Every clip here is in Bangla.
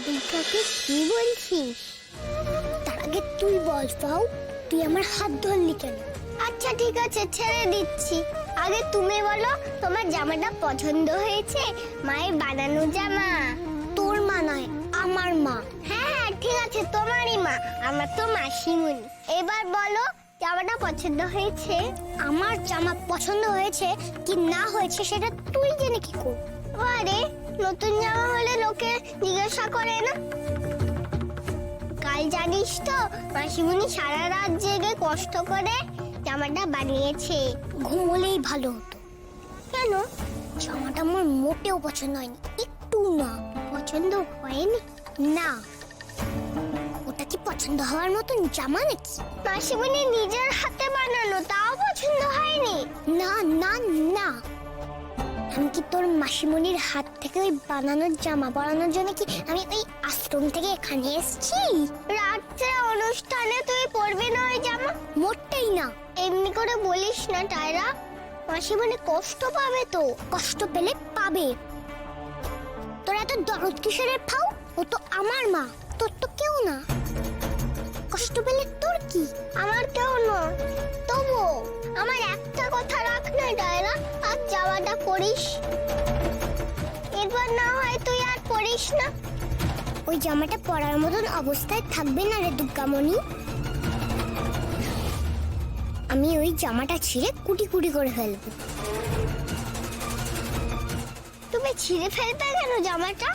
এটাকে কি বলছিস? তার আগে তুই বল ফাউ, তুই আমার হাত ধরলি কেন? আচ্ছা ঠিক আছে, ছেড়ে দিচ্ছি। আগে তুমি বলো, তোমার জামাটা পছন্দ হয়েছে? মায়ের বানানো জামা। তোর মা নয়, আমার মা। হ্যাঁ ঠিক আছে, তোমারই মা, আমার তো মাসিমণি। এবার বলো, জামাটা পছন্দ হয়েছে? আমার জামা পছন্দ হয়েছে কি না হয়েছে সেটা তুই জেনে কি করবি? আরে নতুন জামা হলে লোকে জিজ্ঞাসা করে না? কাল জানিস তো মাসিমণি সারা রাত জেগে কষ্ট করে জামাটা বানিয়েছে। ঘুমোলেই ভালো হতো। কেন? জামাটা আমার মোটেও পছন্দ হয়নি, একটু না। পছন্দ হয়নি? না। ওটা কি পছন্দ হওয়ার মতন জামা নাকি? মাসিমণি নিজের হাতে বানানো, তাও পছন্দ হয়নি? না না না, আমি কি তোর মাসিমণির হাত থেকে ওই বানানোর জামা পরানোর জন্য কি আমি ওই আশ্রম থেকে এখানে এসেছি? রাত্রে অনুষ্ঠানে তুই পরবি না ওই জামা? মোটেই না। এমনি করে বলিস না টায়রা, মাসিমণি কষ্ট পাবে তো। কষ্ট পেলে পাবে। তোর এত দরদ কিসের ফাউ? ও তো আমার মা, তোর তো কেউ না। কষ্ট পেলে তোর কি? আমার কেউ না। তবু আমার একটা কথা রাখ না টায়রা, আজ জামাটা পরিস। এরপর না হয় তুই আর পরিস না। ওই জামাটা পরার মতন অবস্থায় থাকবে না রে দুর্গামণি। আমি ওই জামাটা ছিঁড়ে কুটি কুটি করে ফেলবো। তুমি ছিঁড়ে ফেলবে কেন জামাটা?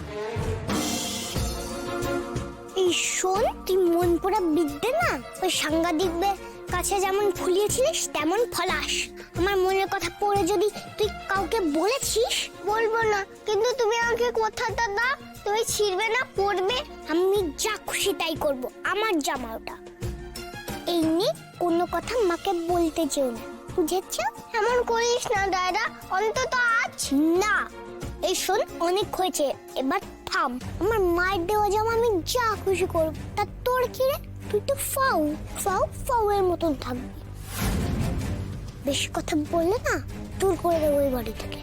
এই শোন, তুই মন পোড়া বিদ্যে না, ওই সাংবাদিকদের কাছে যেমন ফুলিয়েছিলিস তেমন ফলাস। আমার মনের কথা পড়ে যদি তুই কাউকে বলেছিস? বলবো না, কিন্তু তুমি আমাকে কথাটা দাও, তুমি ছিঁড়বে না, পরবে। আমি যা খুশি তাই করব, আমার জামা ওটা। এই নিয়ে কোনো কথা মাকে বলতে যেও না, বুঝেছ? এমন করিস না দাদা, অন্তত আজ না। এই শোন, অনেক হয়েছে, এবার থাম। আমার মায়ের দেওয়া জামা আমি যা খুশি করব, তা তোর কি রে? তুই তো ফাউ ফাউ ফাউ এর মতন থাকবি। বেশি কথা বললে না দূর করে দেবো ওই বাড়ি থেকে।